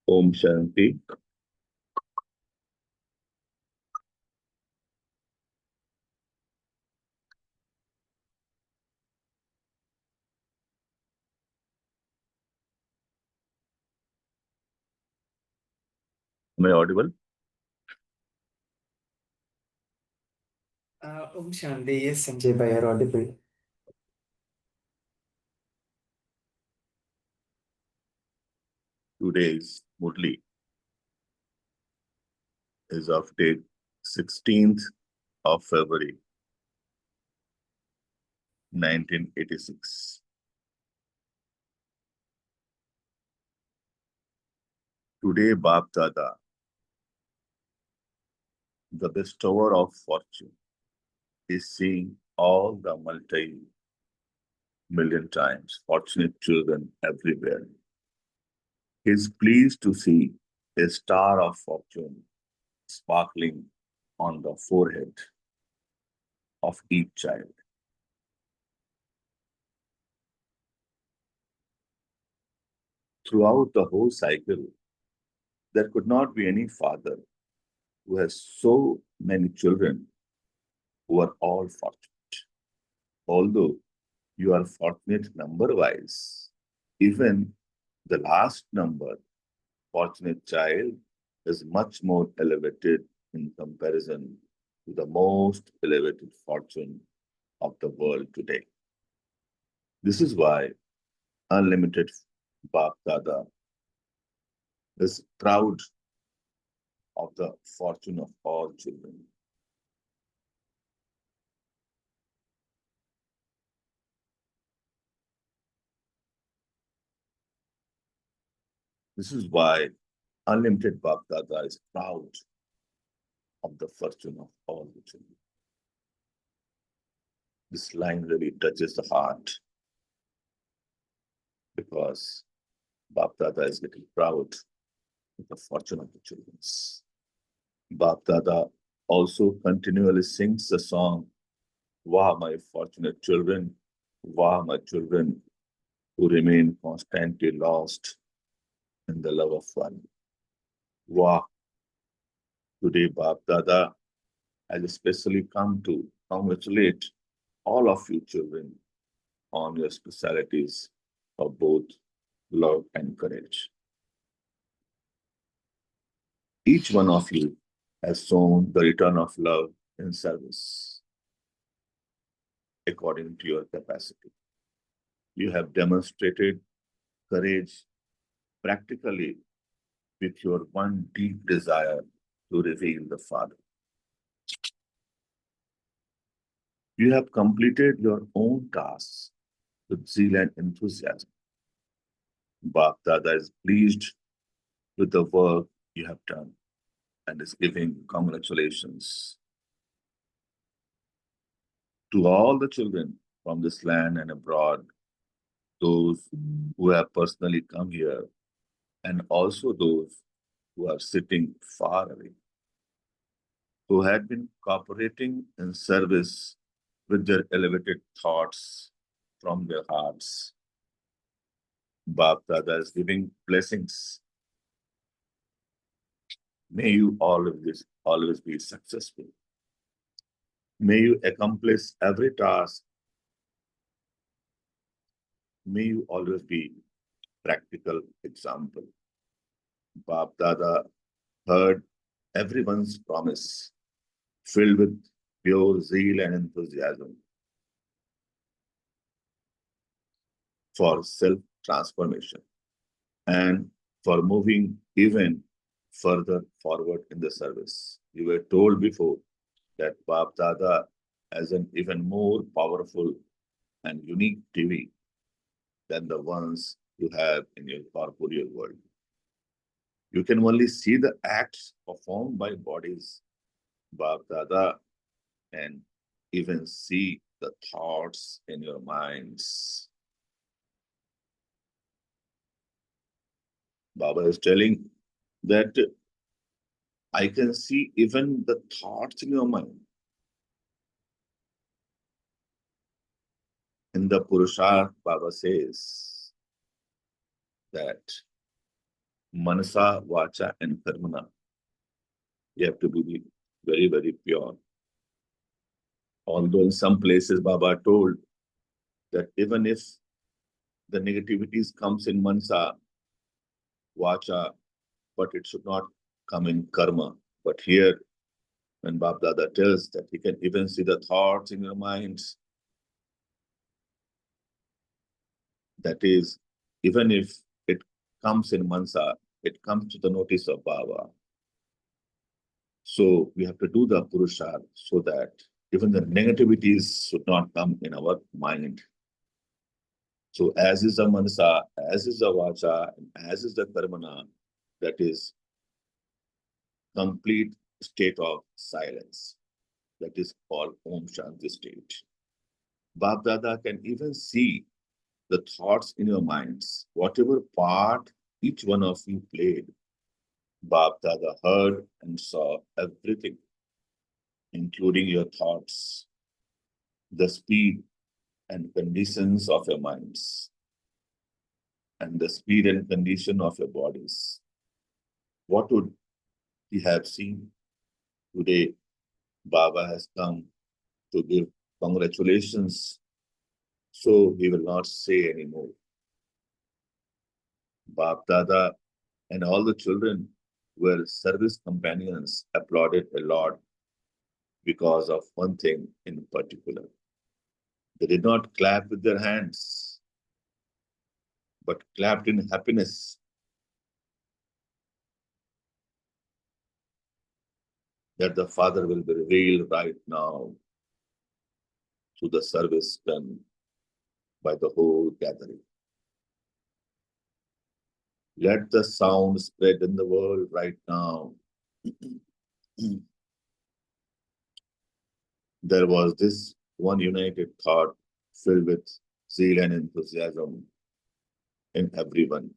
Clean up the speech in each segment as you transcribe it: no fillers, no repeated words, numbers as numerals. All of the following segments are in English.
Om Shanti. Am I audible? Om Shanti, yes, Sanjay Bhai, you're audible. Today's Murli is of date 16th of February 1986. Today, Bap Dada, the bestower of fortune, is seeing all the multi-million times fortunate children everywhere. He is pleased to see a star of fortune sparkling on the forehead of each child. Throughout the whole cycle, there could not be any father who has so many children who are all fortunate. Although you are fortunate number-wise, even the last number, fortunate child, is much more elevated in comparison to the most elevated fortune of the world today. This is why Unlimited Bap Dada is proud of the fortune of all children. This is why Unlimited Bap Dada is proud of the fortune of all the children. This line really touches the heart because Bap Dada is getting proud of the fortune of the children. Bap Dada also continually sings the song, Wah, my fortunate children, Wah, my children, who remain constantly lost in the love of one. Wah, today Bap Dada has especially come to congratulate all of you children on your specialities of both love and courage. Each one of you has shown the return of love in service according to your capacity. You have demonstrated courage practically with your one deep desire to reveal the Father. You have completed your own tasks with zeal and enthusiasm. Bap Dada is pleased with the work you have done and is giving congratulations to all the children from this land and abroad, those who have personally come here, and also those who are sitting far away, who had been cooperating in service with their elevated thoughts from their hearts. Bap Dada is giving blessings. May you always be successful. May you accomplish every task. May you always be practical example. Bap Dada heard everyone's promise, filled with pure zeal and enthusiasm for self-transformation and for moving even further forward in the service. You were told before that Bap Dada has an even more powerful and unique TV than the ones you have in your corporeal world. You can only see the acts performed by bodies, Bap Dada, and even see the thoughts in your minds. Baba is telling that I can see even the thoughts in your mind. In the Purusharth, Baba says that Manasa, Vacha, and Karmana. You have to be very, very pure. Although in some places Baba told that even if the negativities comes in Manasa, Vacha, but it should not come in Karma. But here, when Bab Dada tells that he can even see the thoughts in your minds, that is, even if it comes in Mansa, it comes to the notice of Baba. So we have to do the Purusharth so that even the negativities should not come in our mind. So as is the Manasa, as is the Vacha, and as is the Karmana, that is complete state of silence. That is called Om Shanti state. Bab Dada can even see the thoughts in your minds, whatever part each one of you played. Bab Dada heard and saw everything, including your thoughts, the speed and conditions of your minds, and the speed and condition of your bodies. What would he have seen? Today, Baba has come to give congratulations, so he will not say anymore. Bab Dada and all the children were service companions, applauded a lot because of one thing in particular. They did not clap with their hands, but clapped in happiness that the Father will be revealed right now through the service done by the whole gathering. Let the sound spread in the world right now. There was this one united thought filled with zeal and enthusiasm in everyone,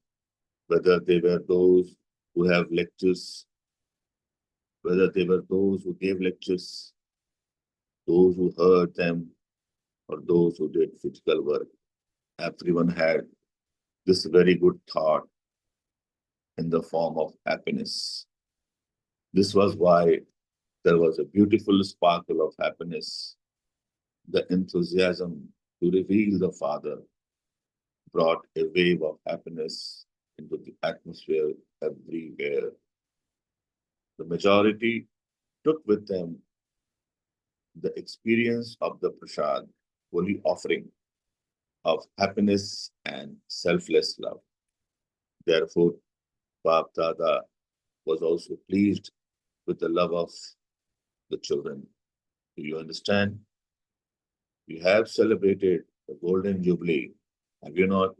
whether they were those who have lectures, whether they were those who gave lectures, those who heard them, or those who did physical work. Everyone had this very good thought in the form of happiness. This was why there was a beautiful sparkle of happiness. The enthusiasm to reveal the Father brought a wave of happiness into the atmosphere everywhere. The majority took with them the experience of the prasad, holy offering of happiness and selfless love. Therefore, Bab Dada was also pleased with the love of the children. Do you understand? You have celebrated the Golden Jubilee. Have you not?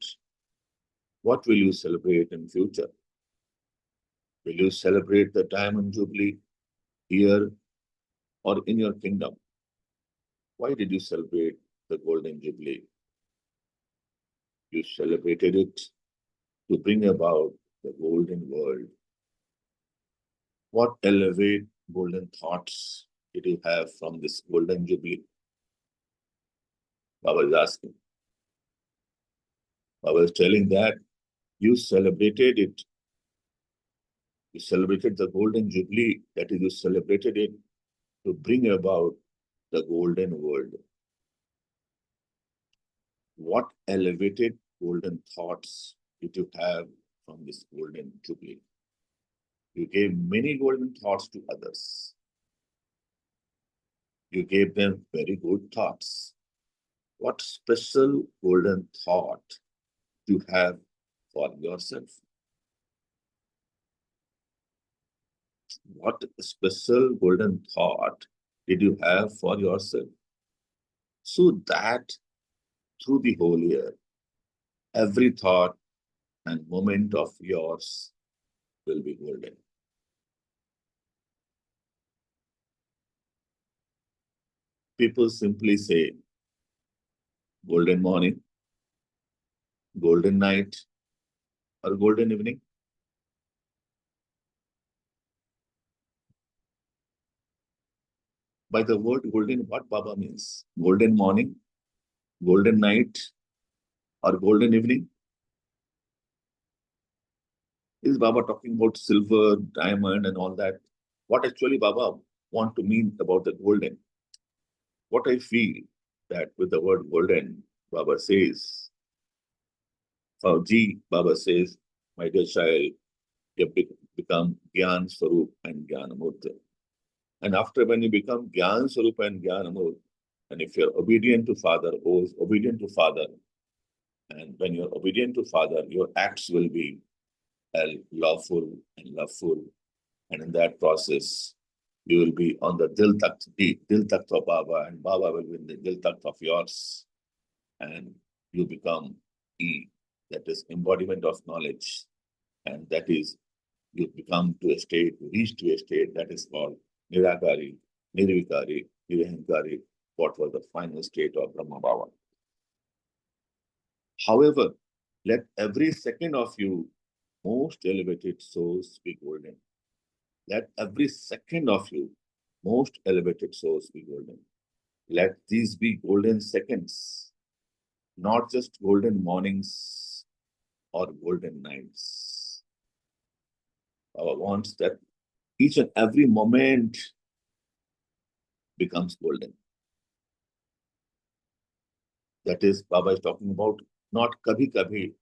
What will you celebrate in future? Will you celebrate the Diamond Jubilee here or in your kingdom? Why did you celebrate the Golden Jubilee? You celebrated it to bring about the golden world. What elevate golden thoughts did you have from this Golden Jubilee? Baba is asking. Baba is telling that you celebrated it. You celebrated the Golden Jubilee, that is, you celebrated it to bring about the golden world. What elevated golden thoughts did you have from this Golden Jubilee? You gave many golden thoughts to others. You gave them very good thoughts. What special golden thought do you have for yourself? What special golden thought did you have for yourself? So that through the whole year, every thought and moment of yours will be golden. People simply say, golden morning, golden night, or golden evening. By the word golden, what Baba means? Golden morning, golden night, or golden evening? Is Baba talking about silver, diamond, and all that? What actually Baba want to mean about the golden? What I feel that with the word golden, Baba says, Baba says, my dear child, you have become Gyan Swarup and Jnanamurti. And after when you become Gyan Swarup and Jnanamurti, and if you're obedient to Father, always obedient to Father, and when you're obedient to Father, your acts will be lawful and loveful. And in that process, you will be on the Dil Takht of Baba, and Baba will be in the Dil Takht of yours. And you become E, that is embodiment of knowledge. And that is, you become to a state, reach to a state that is called Nirakari, Nirvikari, Nirahankari, what was the final state of Brahma Baba. However, let every second of you most elevated souls be golden. Let every second of you most elevated souls be golden. Let these be golden seconds, not just golden mornings or golden nights. Baba wants that each and every moment becomes golden. That is, Baba is talking about not kabhi kabhi,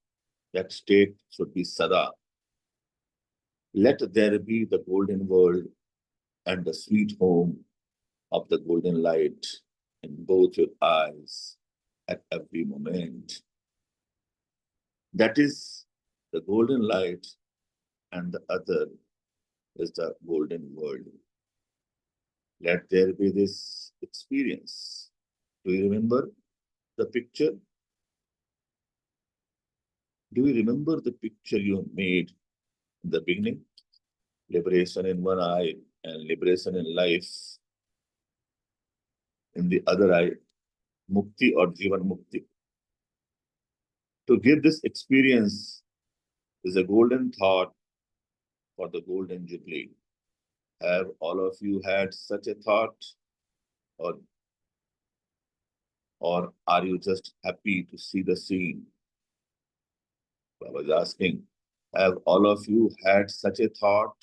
that state should be sada. Let there be the golden world and the sweet home of the golden light in both your eyes at every moment. That is the golden light, and the other is the golden world. Let there be this experience. Do you remember the picture? Do you remember the picture you made in the beginning? Liberation in one eye and liberation in life in the other eye, mukti or jivan mukti. To give this experience is a golden thought for the golden jubilee. Have all of you had such a thought, or are you just happy to see the scene? I was asking, have all of you had such a thought,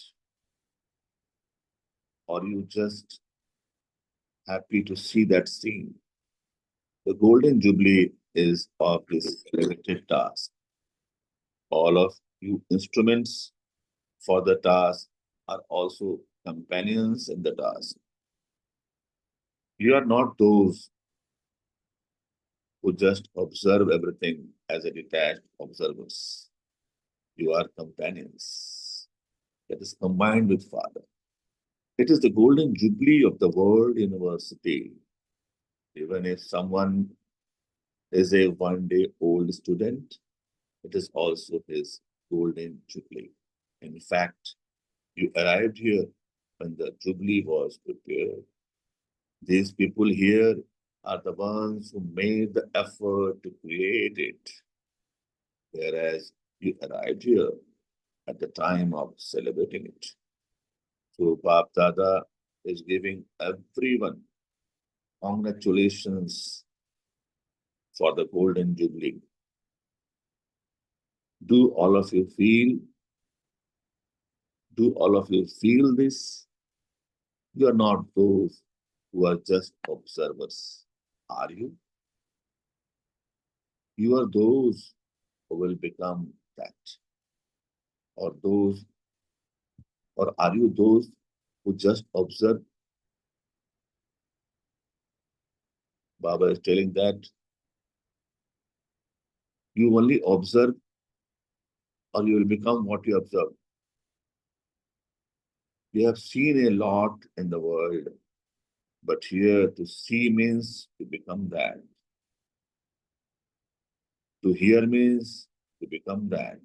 or you just happy to see that scene? The golden jubilee is of this limited task. All of you instruments for the task are also companions in the task. You are not those who just observe everything as a detached observers. You are companions. That is combined with Father. It is the golden jubilee of the World University. Even if someone is a one-day-old student, it is also his golden jubilee. In fact, you arrived here when the jubilee was prepared. These people here are the ones who made the effort to create it, whereas you arrived here at the time of celebrating it. So Bap Dada is giving everyone congratulations for the Golden Jubilee. Do all of you feel this? You are not those who are just observers, are you? You are those who will become that. Or are you those who just observe? Baba is telling that you only observe, or you will become what you observe. We have seen a lot in the world, but here to see means to become that. To hear means to become that.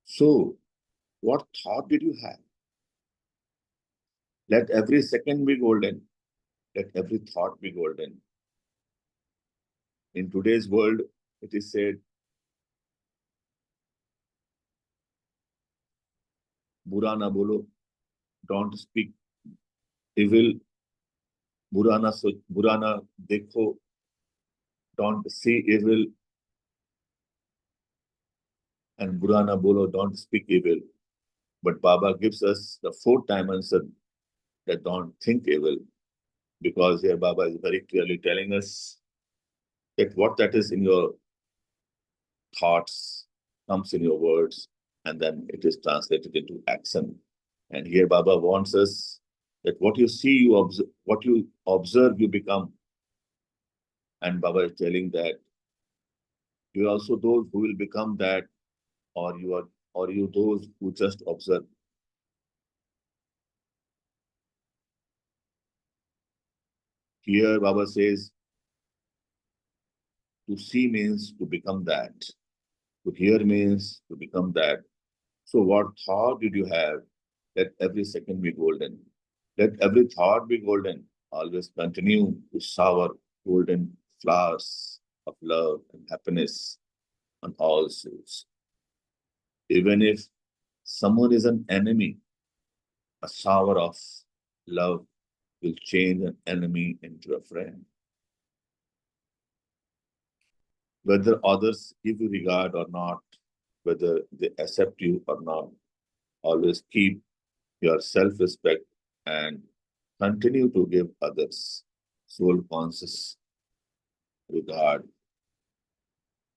So, what thought did you have? Let every second be golden. Let every thought be golden. In today's world, it is said, Bura na bolo, don't speak evil, Bura na dekho, don't see evil, And Burana Bolo, don't speak evil. But Baba gives us the fourth dimension that don't think evil. Because here Baba is very clearly telling us that what that is in your thoughts comes in your words, and then it is translated into action. And here Baba wants us that what you see, you observe, what you observe, you become. And Baba is telling that you are also those who will become that, or you those who just observe. Here Baba says to see means to become that. To hear means to become that. So what thought did you have? Let every second be golden. Let every thought be golden. Always continue to shower golden flowers of love and happiness on all souls. Even if someone is an enemy, a shower of love will change an enemy into a friend. Whether others give you regard or not, whether they accept you or not, always keep your self-respect and continue to give others soul-conscious regard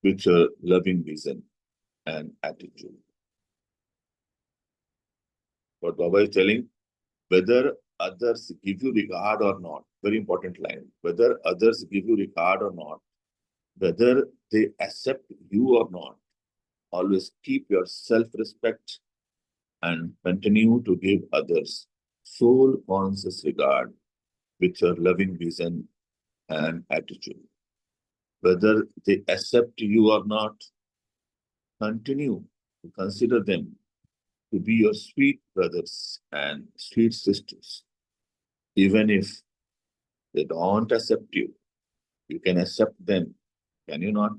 with your loving vision and attitude. What Baba is telling, whether others give you regard or not, very important line, whether others give you regard or not, whether they accept you or not, always keep your self-respect and continue to give others soul-conscious regard with your loving vision and attitude. Whether they accept you or not, continue to consider them to be your sweet brothers and sweet sisters. Even if they don't accept you, you can accept them, can you not?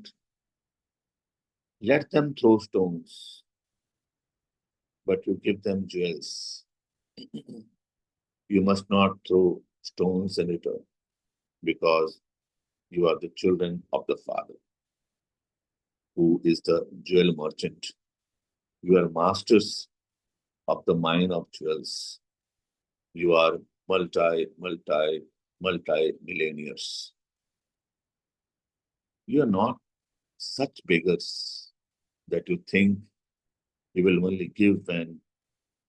Let them throw stones, but you give them jewels. You must not throw stones in return because you are the children of the Father, who is the jewel merchant. You are masters of the mine of jewels. You are multi millionaires. You are not such beggars that you think you will only give when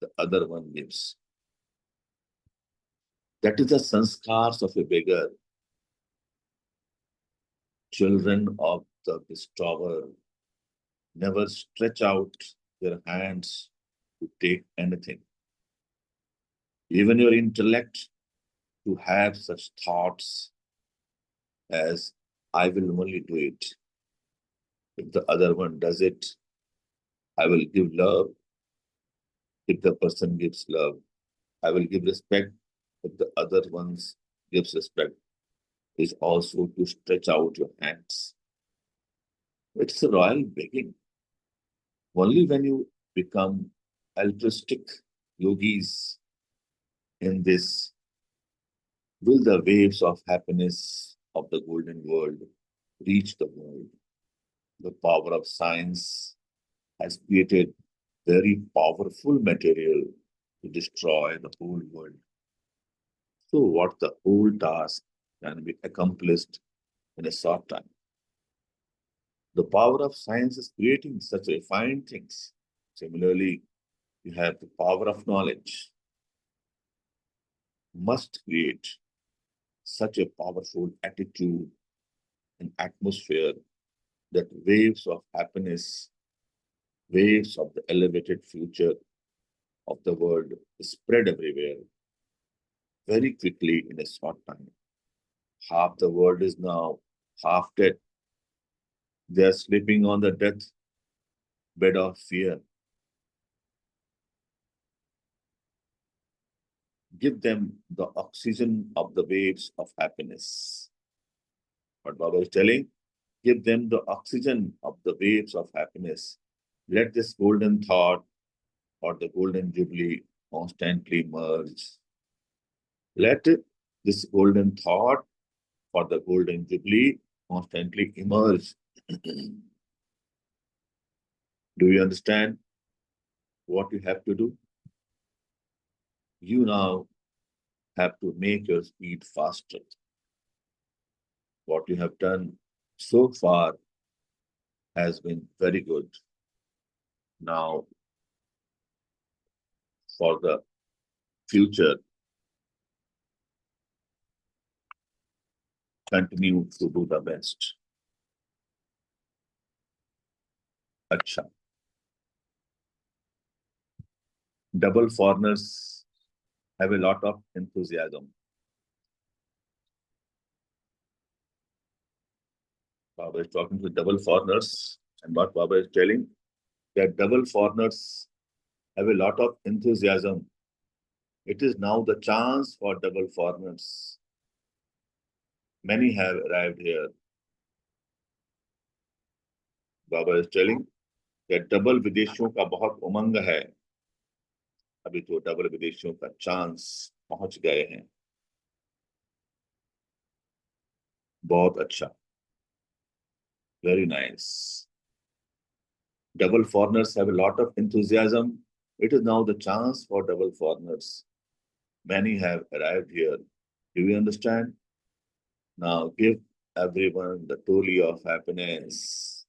the other one gives. That is the sanskars of a beggar. Children of the destroyer never stretch out their hands to take anything. Even your intellect to have such thoughts as I will only do it. If the other one does it, I will give love. If the person gives love, I will give respect. If the other ones gives respect, is also to stretch out your hands. It's a royal begging. Only when you become altruistic yogis in this will the waves of happiness of the golden world reach the world. The power of science has created very powerful material to destroy the whole world. So what the whole task can be accomplished in a short time. The power of science is creating such refined things. Similarly, you have the power of knowledge. Must create such a powerful attitude and atmosphere that waves of happiness, waves of the elevated future of the world spread everywhere very quickly in a short time. Half the world is now half dead. They are sleeping on the death bed of fear. Give them the oxygen of the waves of happiness. What Baba is telling, give them the oxygen of the waves of happiness. Let this golden thought or the golden jubilee constantly merge. Let this golden thought for the golden jubilee constantly emerge. Do you understand what you have to do? You now have to make your speed faster. What you have done so far has been very good. Now, for the future, continue to do the best. Acha. Double foreigners have a lot of enthusiasm. Baba is talking to double foreigners, and what Baba is telling, that double foreigners have a lot of enthusiasm. It is now the chance for double foreigners. Many have arrived here. Baba is telling that double विदेशियों का बहुत उमंग है. अभी तो double विदेशियों का chance पहुंच गए हैं. बहुत अच्छा. Very nice. Double foreigners have a lot of enthusiasm. It is now the chance for double foreigners. Many have arrived here. Do you understand? Now give everyone the toli of happiness.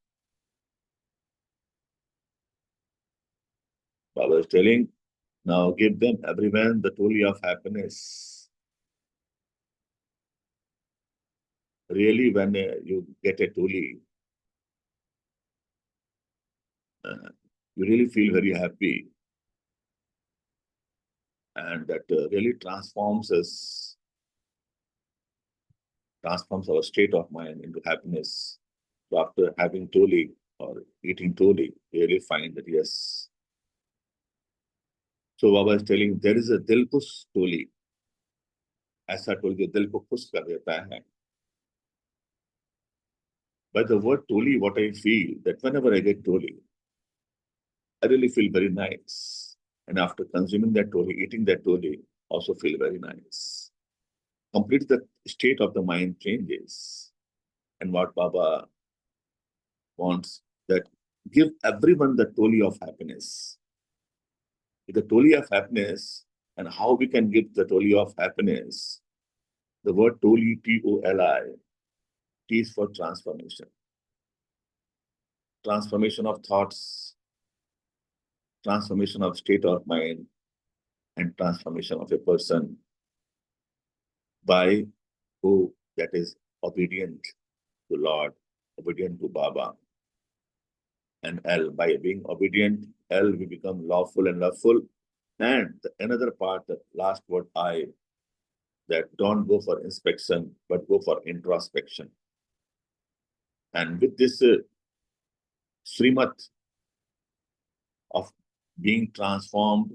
Baba is telling, now give them everyone the toli of happiness. Really, when you get a toli, you really feel very happy. And that really transforms our state of mind into happiness. So after having toli or eating toli, you really find that yes. So Baba is telling there is a dil kush toli. ऐसा toli जो दिल को खुश कर देता है. By the word toli, what I feel that whenever I get toli, I really feel very nice. And after consuming that toli, eating that toli, also feel very nice. Complete the state of the mind changes. And what Baba wants, that give everyone the toli of happiness. The toli of happiness, and how we can give the toli of happiness. The word toli, T-O-L-I, T is for transformation. Transformation of thoughts, transformation of state of mind, and transformation of a person by who that is obedient to Lord, obedient to Baba. And L, by being obedient, L, we become lawful and loveful. And another part, the last word I, that don't go for inspection, but go for introspection. And with this Srimat of being transformed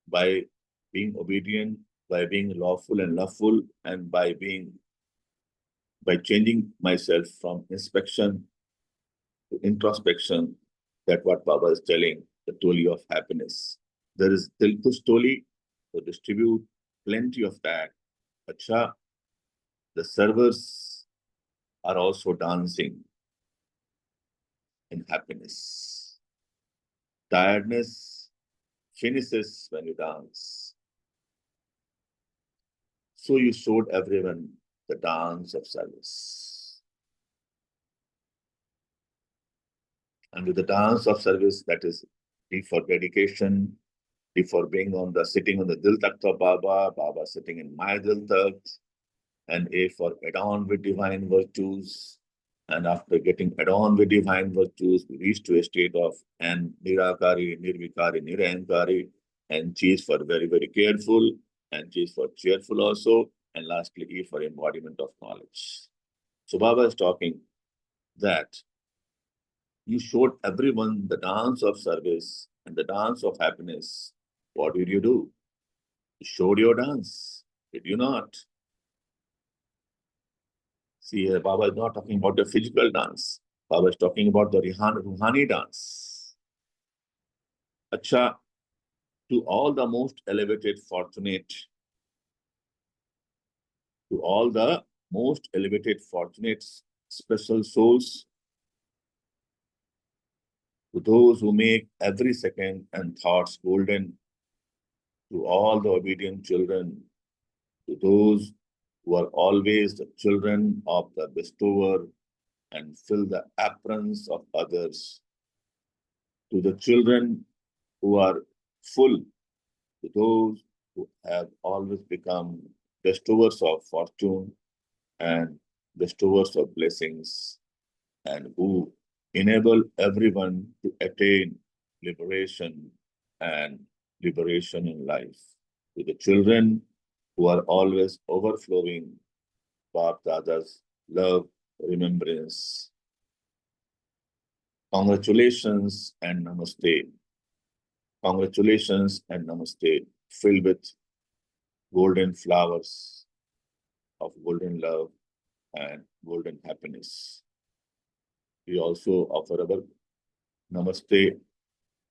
by being obedient, by being lawful and loveful, and by changing myself from inspection to introspection, that what Baba is telling, the toli of happiness. There is Dilkush toli, to distribute plenty of that. Acha, the servers are also dancing in happiness. Tiredness finishes when you dance. So you showed everyone the dance of service. And with the dance of service, that is D for dedication, D for being sitting on the Dil Takht of Baba, Baba sitting in my Dil Takht, and A for adorned with divine virtues. And after getting adorned with divine virtues, we reach to a state of N, Nirakari, Nirvikari, Nirahankari, and G is for very, very careful, and G is for cheerful also, and lastly E for embodiment of knowledge. So Baba is talking that you showed everyone the dance of service and the dance of happiness. What did you do? You showed your dance, did you not? See, Baba is not talking about the physical dance. Baba is talking about the Ruhani dance. Acha, to all the most elevated fortunate, to all the most elevated fortunate special souls, to those who make every second and thoughts golden, to all the obedient children, to those who are always the children of the bestower and fill the aprons of others, to the children who are full, to those who have always become bestowers of fortune and bestowers of blessings, and who enable everyone to attain liberation and liberation in life. To the children who are always overflowing Bap Dada's love, remembrance. Congratulations and namaste. Congratulations and namaste, filled with golden flowers of golden love and golden happiness. We also offer our namaste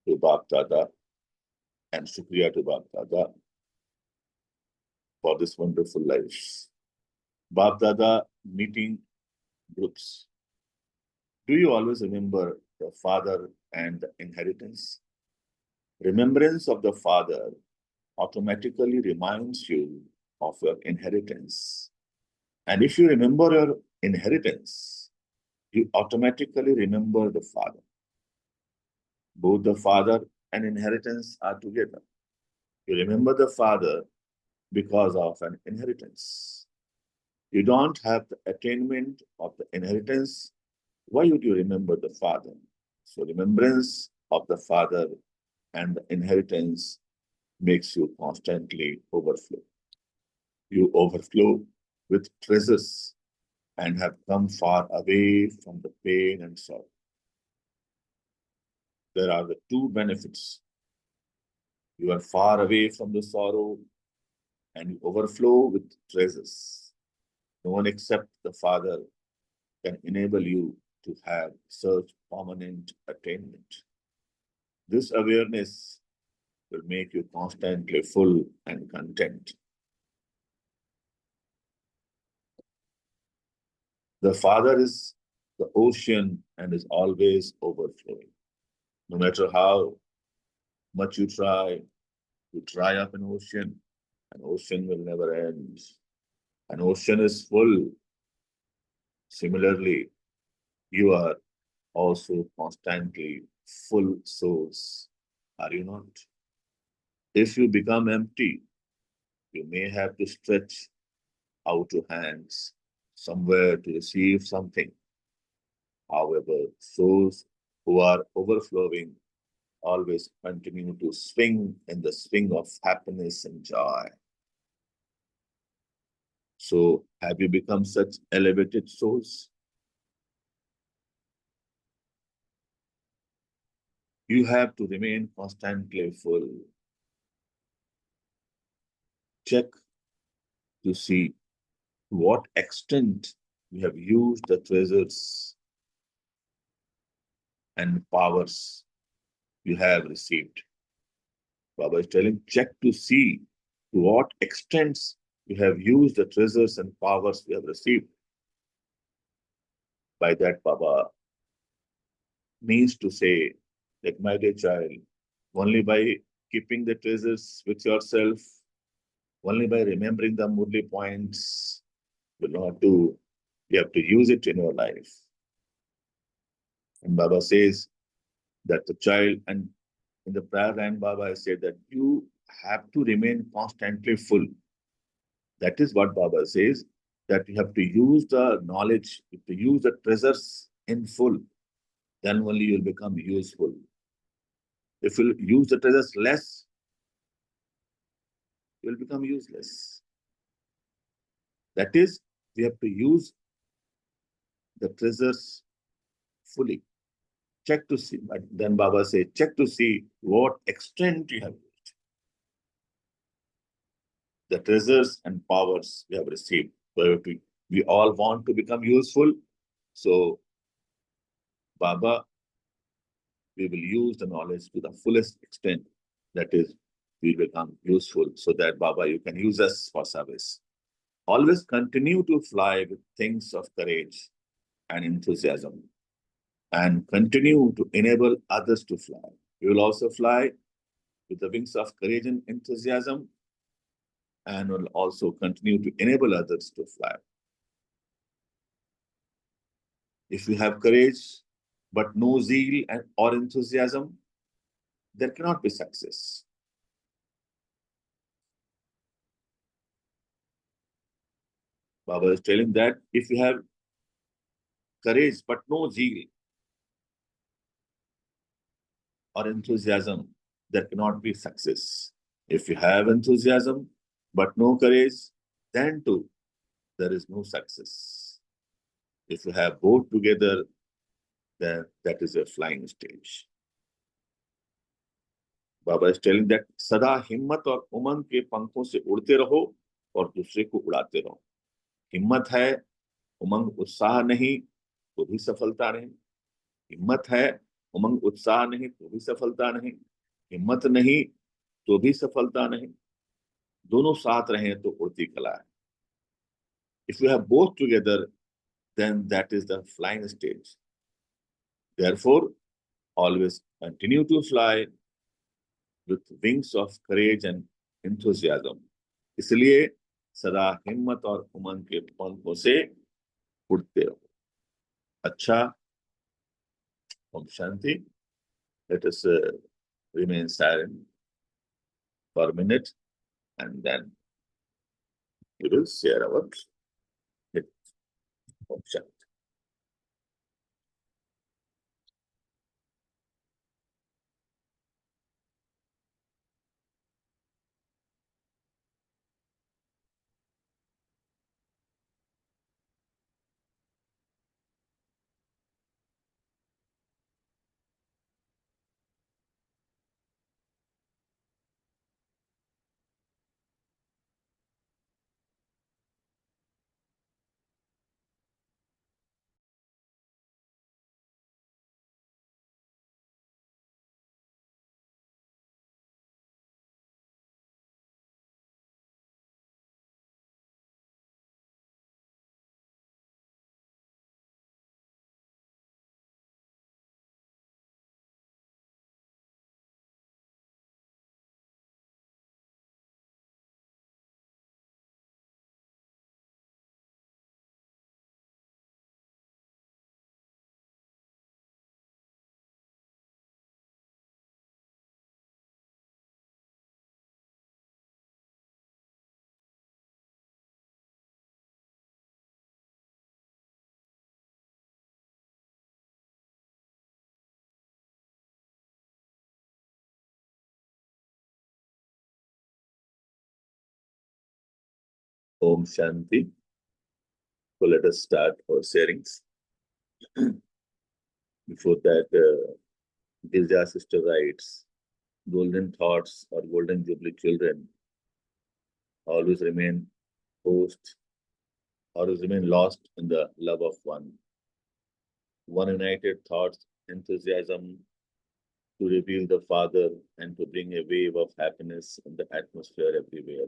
to Bap Dada and Shukriya to Bap Dada for this wonderful life. Bap Dada meeting groups. Do you always remember the father and the inheritance? Remembrance of the father automatically reminds you of your inheritance. And if you remember your inheritance, you automatically remember the father. Both the father and inheritance are together. You remember the father because of an inheritance. You don't have the attainment of the inheritance. Why would you remember the father? So remembrance of the father and the inheritance makes you constantly overflow. You overflow with treasures and have come far away from the pain and sorrow. There are the two benefits. You are far away from the sorrow and you overflow with treasures. No one except the Father can enable you to have such permanent attainment. This awareness will make you constantly full and content. The Father is the ocean and is always overflowing. No matter how much you try to dry up an ocean will never end. An ocean is full. Similarly, you are also constantly full souls, are you not? If you become empty, you may have to stretch out your hands somewhere to receive something. However, souls who are overflowing always continue to swing in the swing of happiness and joy. So, have you become such elevated souls? You have to remain constantly full. Check to see to what extent you have used the treasures and powers you have received. Baba is telling, check to see to what extents you have used the treasures and powers you have received. By that, Baba means to say that, my dear child, only by keeping the treasures with yourself, only by remembering the Murli points, will not do. You have to use it in your life. And Baba says that the child, and in the prayer line, Baba has said that you have to remain constantly full. That is what Baba says, that you have to use the knowledge, you have to use the treasures in full. Then only you will become useful. If you use the treasures less, you will become useless. That is, we have to use the treasures fully. Check to see, but then Baba says, check to see what extent you have used. The treasures and powers we have received. We all want to become useful. So, Baba, we will use the knowledge to the fullest extent. That is, we become useful so that, Baba, you can use us for service. Always continue to fly with things of courage and enthusiasm. and continue to enable others to fly. You will also fly with the wings of courage and enthusiasm, and will also continue to enable others to fly. If you have courage but no zeal or enthusiasm, there cannot be success. Baba is telling that if you have courage but no zeal or enthusiasm, there cannot be success. If you have enthusiasm but no courage, then too there is no success. If you have both together, then that is a flying stage. Baba is telling that सदा हिम्मत और उमंग के पंखों से उड़ते रहो और दूसरे को उड़ाते रहो. हिम्मत है, उमंग उत्साह नहीं तो भी सफलता नहीं. हिम्मत है, उमंग उत्साह नहीं तो भी सफलता नहीं. हिम्मत नहीं तो भी सफलता नहीं. दोनों साथ रहे तो उड़ती कला है. If you have both together, then that is the flying stage. Therefore, always continue to fly with wings of courage and enthusiasm. इसलिए सदा हिम्मत और उमंग के पंखों से उड़ते रहो. अच्छा, Om Shanti. Let us remain silent for a minute, and then we will share our Om Shanti. Om Shanti. So let us start our sharings. Before that, Girja sister writes, golden thoughts or golden jubilee children always remain host, always remain lost in the love of one. One united thoughts, enthusiasm to reveal the Father and to bring a wave of happiness in the atmosphere everywhere.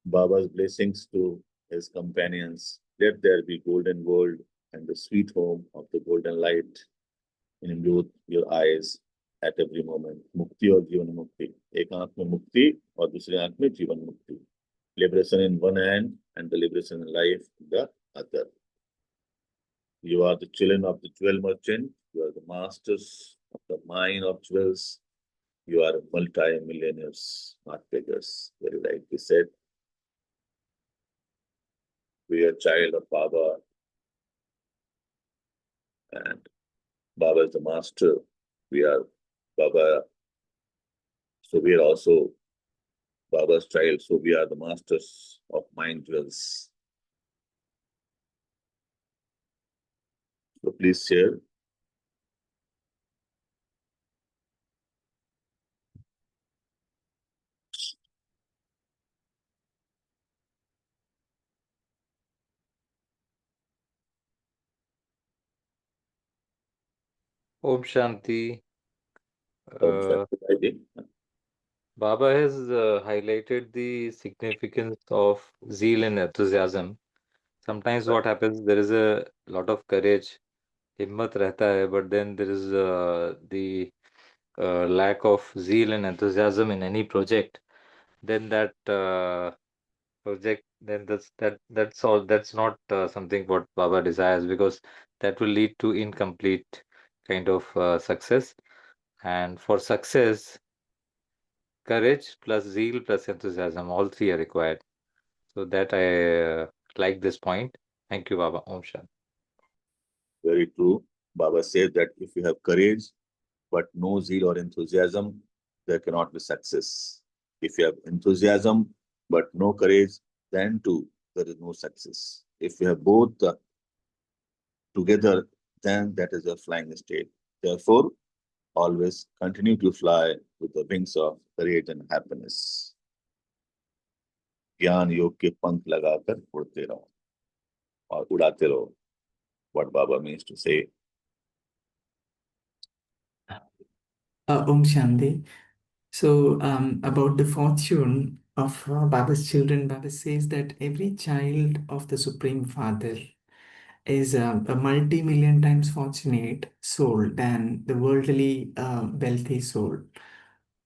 Baba's blessings to his companions. Let there be golden world and the sweet home of the golden light in both your eyes at every moment. मुक्ति और जीवन मुक्ति. एक आंख में मुक्ति और दूसरी आंख में जीवन मुक्ति. Liberation in one hand and the liberation in life in the other. You are the children of the jewel merchant. You are the masters of the mine of jewels. You are multi-millionaires, not beggars. Very rightly said. We are child of Baba, and Baba is the master. We are Baba, so we are also Baba's child. So we are the masters of mind jewels. So please share. Om Shanti. Om Shanti. Baba has highlighted the significance of zeal and enthusiasm. Sometimes what happens, there is a lot of courage, हिम्मत रहता है, but then there is the lack of zeal and enthusiasm in any project, then that project, then that's all. That's not something what Baba desires, because that will lead to incomplete kind of success. And for success, courage plus zeal plus enthusiasm, all three are required. So that I like this point. Thank you, Baba. Om Shanti. Very true. Baba says that if you have courage but no zeal or enthusiasm, there cannot be success. If you have enthusiasm but no courage, then too there is no success. If you have both together, then that is a flying state. Therefore, always continue to fly with the wings of courage and happiness. ज्ञान योग के पंख लगाकर उड़ते रहो और उड़ाते रहो. What Baba means to say. Om Shanti. So, about the fortune of Baba's children, Baba says that every child of the Supreme Father is a multi-million times fortunate soul than the worldly wealthy soul.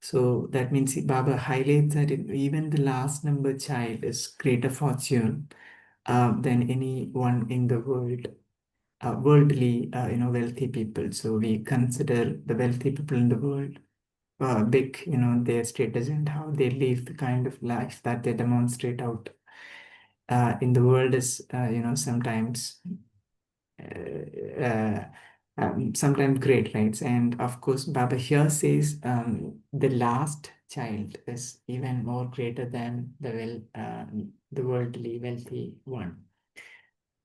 So that means Baba highlights that even the last number child is greater fortune than anyone in the world, worldly, wealthy people. So we consider the wealthy people in the world big, their status and how they live, the kind of life that they demonstrate out in the world is, sometimes sometimes great, right? And of course, Baba here says the last child is even more greater than the worldly wealthy one.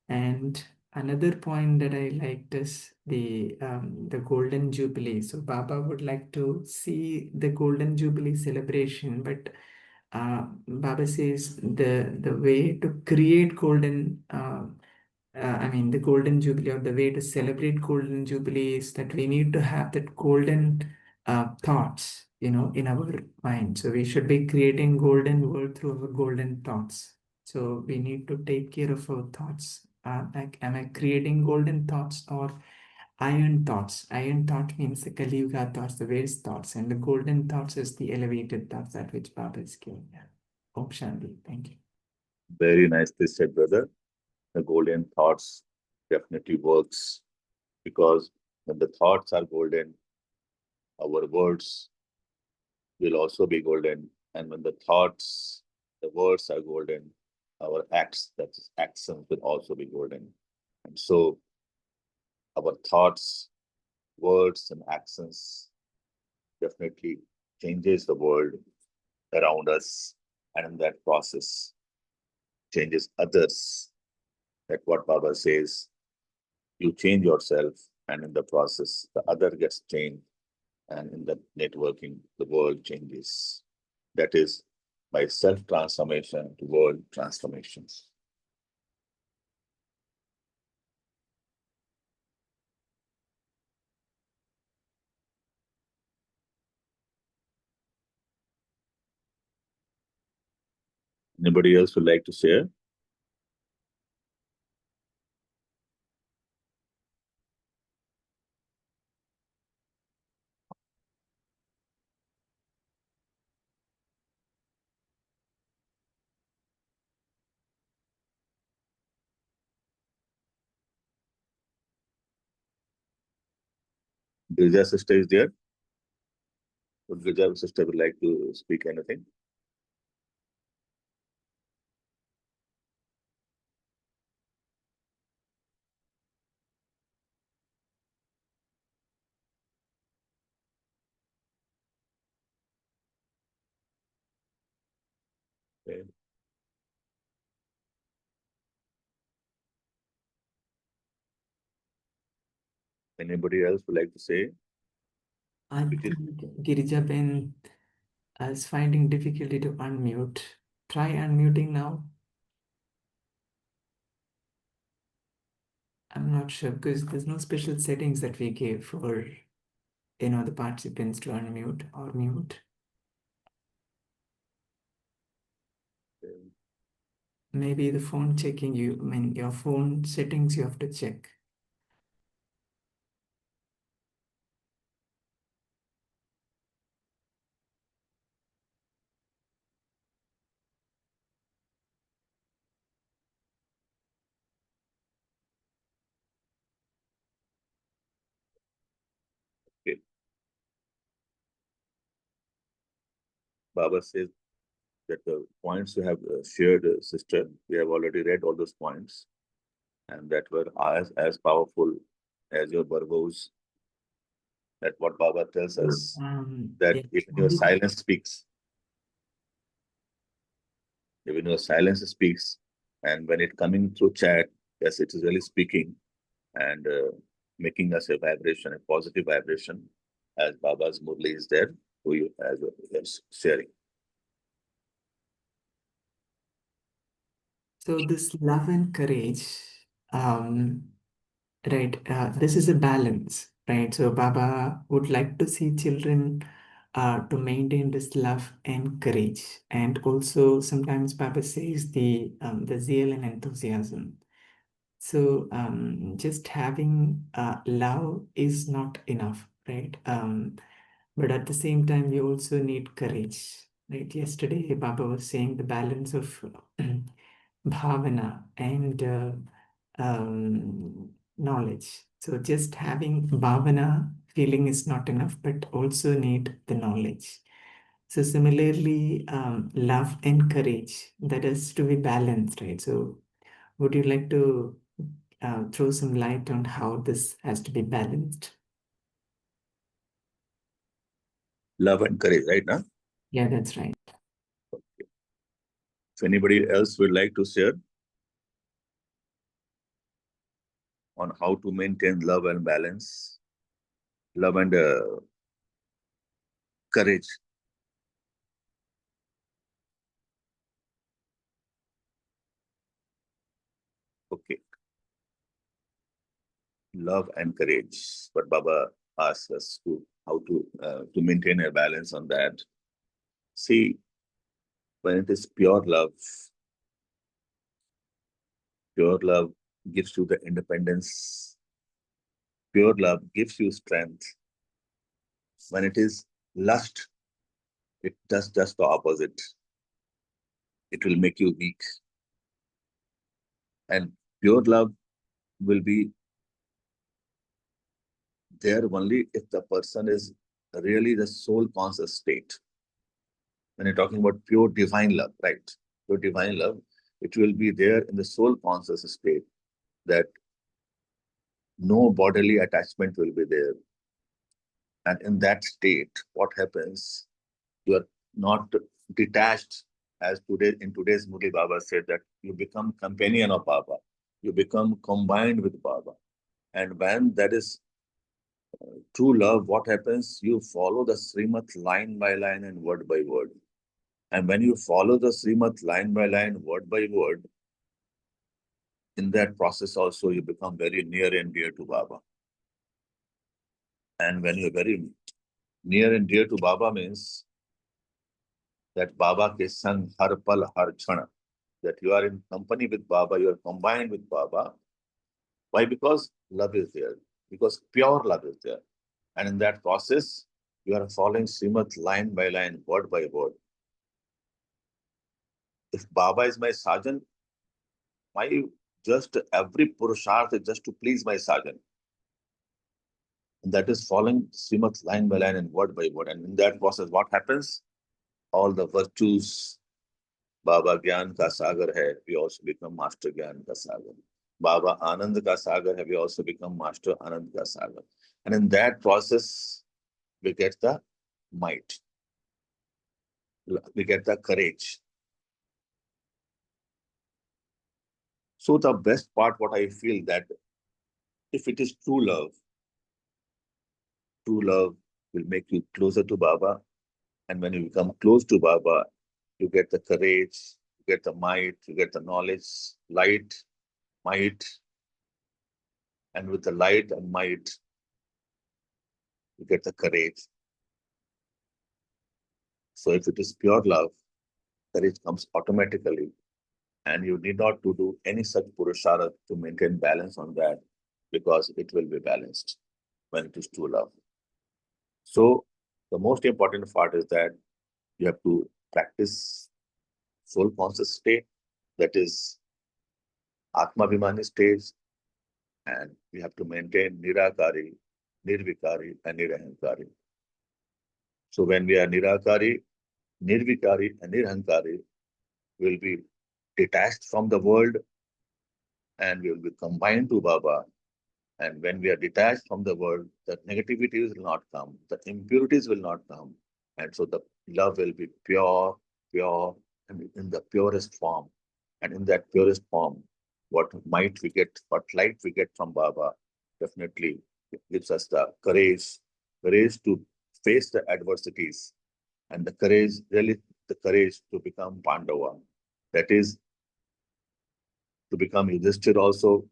And another point that I liked is the Golden Jubilee. So Baba would like to see the Golden Jubilee celebration, but Baba says the way to create the Golden Jubilee, or the way to celebrate Golden Jubilee, is that we need to have that golden thoughts, in our mind. So we should be creating golden world through our golden thoughts. So we need to take care of our thoughts. Like, am I creating golden thoughts or iron thoughts? Iron thought means the Kali Yuga thoughts, the waste thoughts, and the golden thoughts is the elevated thoughts, that which Baba is giving. Yeah. Om Shanti. Thank you. Very nicely said, brother. The golden thoughts definitely works, because when the thoughts are golden, our words will also be golden. And when the words are golden, our acts, that is actions, will also be golden. And so our thoughts, words, and actions definitely changes the world around us, and in that process changes others. That's what Baba says. You change yourself, and in the process, the other gets changed, and in the networking, the world changes. That is by self-transformation to world transformations. Anybody else would like to share? Girija sister is there. Would Girija sister would like to speak anything? Okay. Anybody else would like to say? I think Girija Ben is finding difficulty to unmute. Try unmuting now. I'm not sure because there's no special settings that we gave for the participants to unmute or mute. Maybe the phone checking your phone settings you have to check. Baba says that the points you have shared, sister, we have already read all those points, and that were as powerful as your verbos. That what Baba tells us, that Yeah, even your silence speaks. Even your silence speaks. And when it coming through chat, yes, it is really speaking and making us a vibration, a positive vibration, as Baba's Murli is there, who you as you're sharing. so this love and courage, um, right? This is a balance, right? So Baba would like to see children to maintain this love and courage, and also sometimes Baba says the zeal and enthusiasm. So just having love is not enough, right? But at the same time, we also need courage, right? Yesterday, Baba was saying the balance of bhavana and knowledge. So just having bhavana feeling is not enough, but also need the knowledge. So similarly, love and courage, that has to be balanced, right? So would you like to throw some light on how this has to be balanced? Love and courage, right now? Yeah, that's right. If anybody else would like to share on how to maintain love and balance, love and courage. Okay, love and courage. But Baba asks us to how to maintain a balance on that. See, when it is pure love gives you the independence. Pure love gives you strength. When it is lust, it does just the opposite. It will make you weak. And pure love will be there only if the person is really the soul conscious state. When you're talking about pure divine love, right? Pure divine love, it will be there in the soul conscious state, that no bodily attachment will be there. And in that state, what happens? You are not detached, as today in today's Murli Baba said that you become companion of Baba. You become combined with Baba. And when that is true love, what happens? You follow the Srimat line by line and word by word. And when you follow the Srimat line by line, word by word, in that process also you become very near and dear to Baba. And when you're very near and dear to Baba means that Baba ke sang har pal har chana, that you are in company with Baba, you are combined with Baba. Why? Because love is there, because pure love is there. And in that process, you are following Srimat line by line, word by word. If Baba is my sergeant, my just every purusharth is just to please my sergeant. And that is following Srimat line by line and word by word. And in that process, what happens? All the virtues, Baba Gyan ka sagar hai, we also become Master Gyan ka sagar. Baba Anand ka sagar hai, we also become Master Anand ka sagar. And in that process, we get the might, we get the courage. So the best part, what I feel that if it is true love will make you closer to Baba. And when you become close to Baba, you get the courage, you get the might, you get the knowledge, light, might. And with the light and might, you get the courage. So if it is pure love, courage comes automatically. And you need not to do any such purusharth to maintain balance on that, because it will be balanced when it is true love. So the most important part is that you have to practice soul conscious state, that is Atma Abhimani stage, and we have to maintain Nirakari, Nirvikari, and Nirahankari. So when we are Nirakari, Nirvikari and Nirhankari will be detached from the world and we will be combined to Baba. And when we are detached from the world, the negativities will not come, the impurities will not come. And so the love will be pure, pure, and in the purest form. And in that purest form, what might we get, what light we get from Baba, definitely it gives us the courage to face the adversities, and the courage, really the courage to become Pandava. That is, to become Yudhishthir also,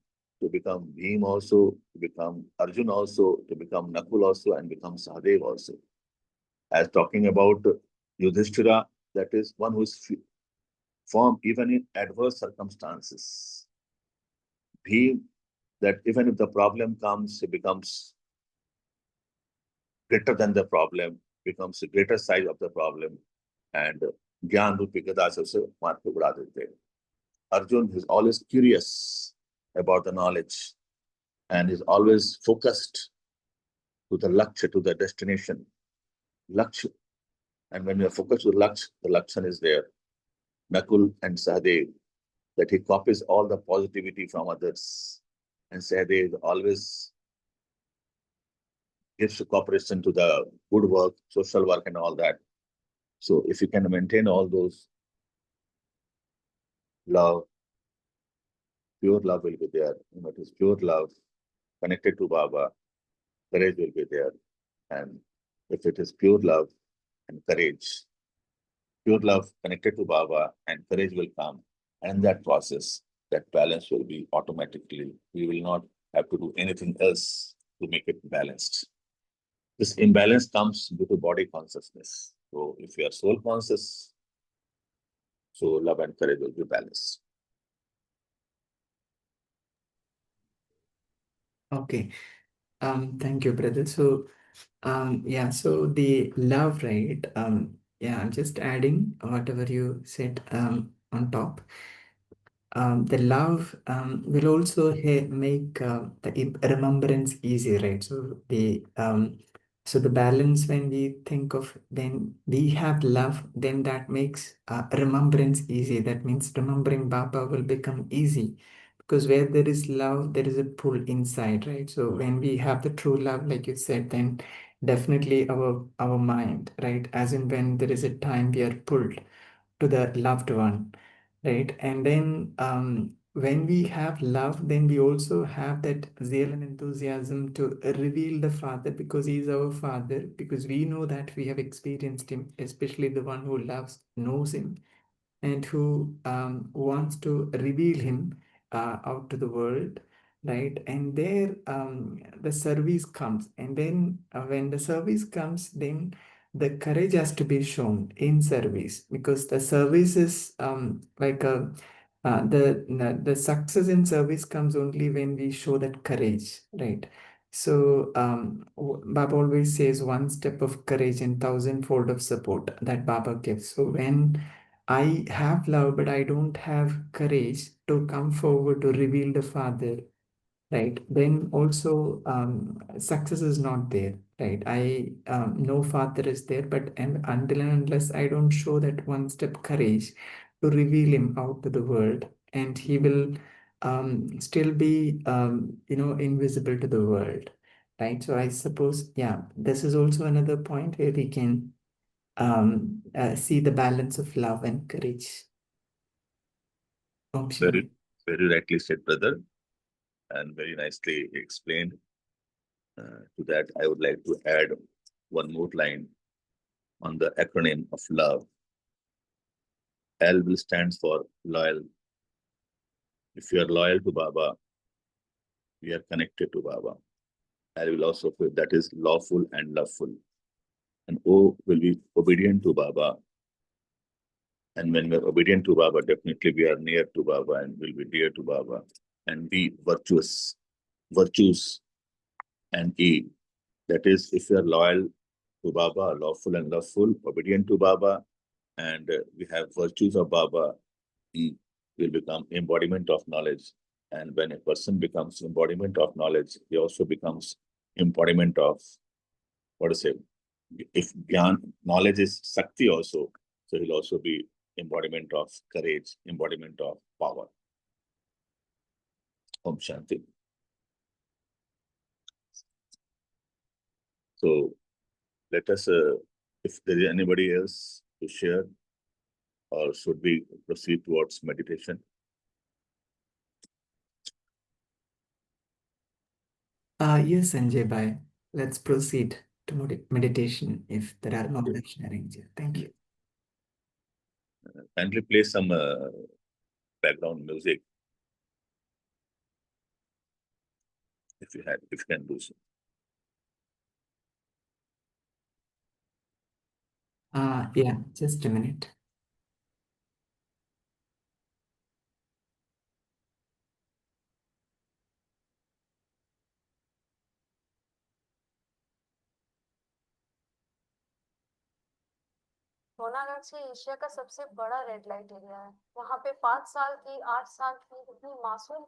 to become Bhim also, to become Arjun also, to become Nakul also, and become Sahadev also. As talking about Yudhishthira, that is one who is firm even in adverse circumstances. Bhim, that even if the problem comes, he becomes greater than the problem, becomes a greater size of the problem, and Gyan Rupi Gada se maar ko uda dete. Arjun is always curious about the knowledge and is always focused to the lakshya, to the destination. Lakshya. And when you are focused to the lakshan is there. Nakul and Sahadev, that he copies all the positivity from others. And Sahadev always gives cooperation to the good work, social work and all that. So if you can maintain all those, love, pure love will be there. It is pure love connected to Baba, courage will be there. And if it is pure love and courage, pure love connected to Baba and courage will come. And that process, that balance will be automatically. We will not have to do anything else to make it balanced. This imbalance comes due to body consciousness. So if you are soul conscious, so love and courage will be balanced. Okay. Thank you, brother. So, yeah, so the love, right? Yeah, I'm just adding whatever you said on top. The love will also make the remembrance easy, right? So the balance, when we think of, when we have love, then that makes remembrance easy. That means remembering Baba will become easy, because where there is love, there is a pull inside, right? So when we have the true love, like you said, then definitely our mind, right? As in when there is a time we are pulled to the loved one, right? And then when we have love, then we also have that zeal and enthusiasm to reveal the Father, because He is our Father, because we know that we have experienced Him, especially the one who loves, knows Him, and who wants to reveal Him out to the world, right? And there the service comes, and then when the service comes, then the courage has to be shown in service, because the service is like a the success in service comes only when we show that courage, right? So Baba always says, one step of courage and thousandfold of support, that Baba gives. So when I have love, but I don't have courage to come forward to reveal the Father, right? Then also success is not there, right? I know Father is there, but and until and unless I don't show that one step courage to reveal Him out to the world, and He will still be invisible to the world, right? So I suppose, yeah, this is also another point where we can see the balance of love and courage. Om Shanti. Very rightly said, brother, and very nicely explained. To that, I would like to add one more line on the acronym of love. L will stand for loyal. If you are loyal to Baba, we are connected to Baba. L will also put that is lawful and loveful. And O will be obedient to Baba. And when we are obedient to Baba, definitely we are near to Baba and will be dear to Baba. And be virtuous, virtues. And E, that is, if you are loyal to Baba, lawful and loveful, obedient to Baba, and we have virtues of Baba, he will become embodiment of knowledge. And when a person becomes embodiment of knowledge, he also becomes embodiment of, what to say, if Gyan, knowledge is Sakti also. So he'll also be embodiment of courage, embodiment of power. Om Shanti. So let us, if there is anybody else to share, or should we proceed towards meditation? Yes, Sanjay Bhai. Let's proceed to meditation if there are no other sharing. Thank you. Kindly play some background music, if you can do so. Yeah, just a minute. Sonagachi Asia का सबसे बड़ा red light area है। वहाँ पे 5 साल की 8 साल की इतनी मासूम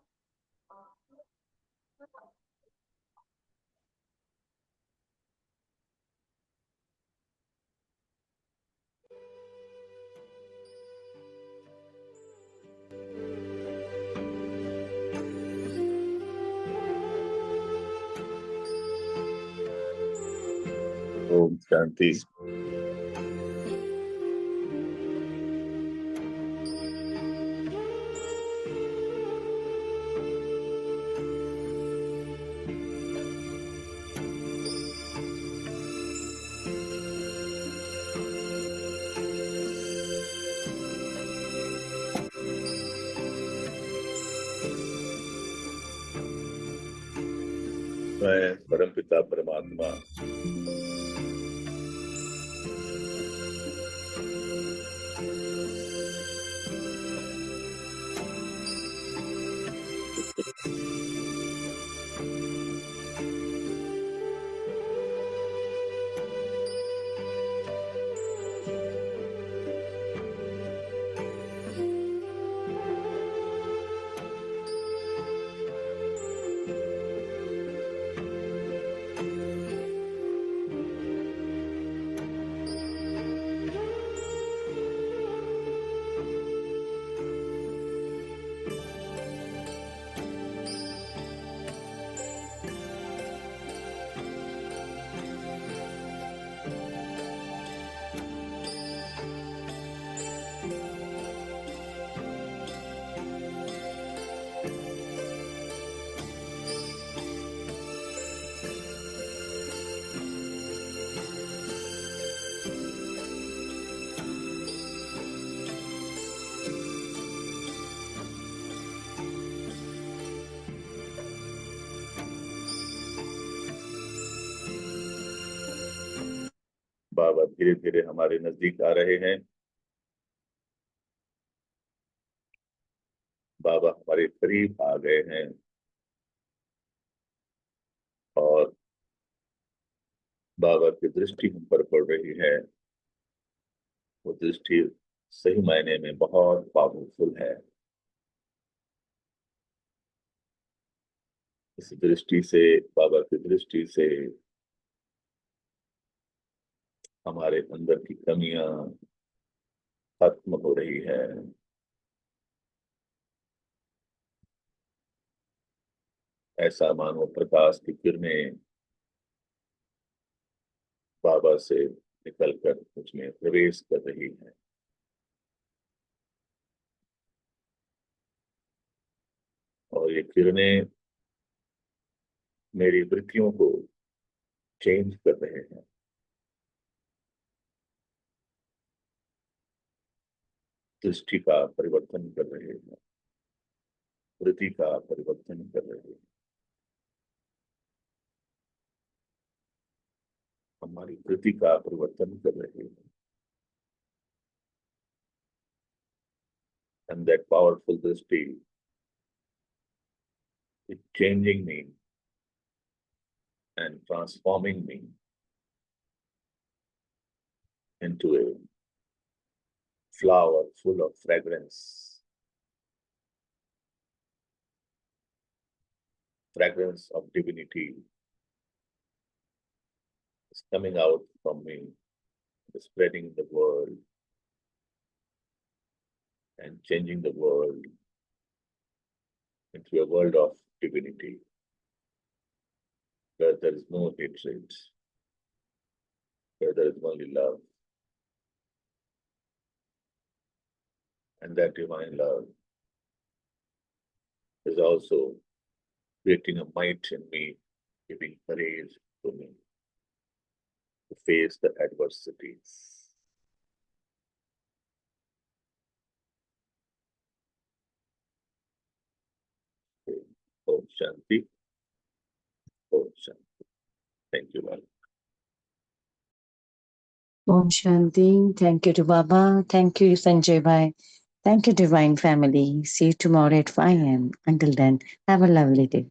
Om Shanti. मैं परमपिता परमात्मा बाबा धीरे धीरे हमारे नजदीक आ रहे हैं। बाबा हमारे करीब आ गए हैं और बाबा की दृष्टि हम पर पड़ रही है। वो दृष्टि सही मायने में बहुत पावरफुल है। इस दृष्टि से, बाबा की दृष्टि से हमारे अंदर की कमियां खत्म हो रही है। ऐसा मानो प्रकाश की किरणें बाबा से निकलकर मुझमें प्रवेश कर रही है। और ये किरणें मेरी वृत्तियों को चेंज कर रहे हैं। दृष्टि का परिवर्तन कर रहे हैं, वृत्ति का परिवर्तन कर रहे हैं। हमारी वृत्ति का परिवर्तन कर रहे हैं। And that powerful drishti is changing me and transforming me into a flower full of fragrance of divinity is coming out from me, spreading the world, and changing the world into a world of divinity, where there is no hatred, where there is only love. And that divine love is also creating a might in me, giving courage to me to face the adversities. Om Shanti. Om Shanti. Thank you, Lord. Om Shanti. Thank you to Baba. Thank you, Sanjay Bhai. Thank you, Divine Family. See you tomorrow at 5 a.m. Until then, have a lovely day.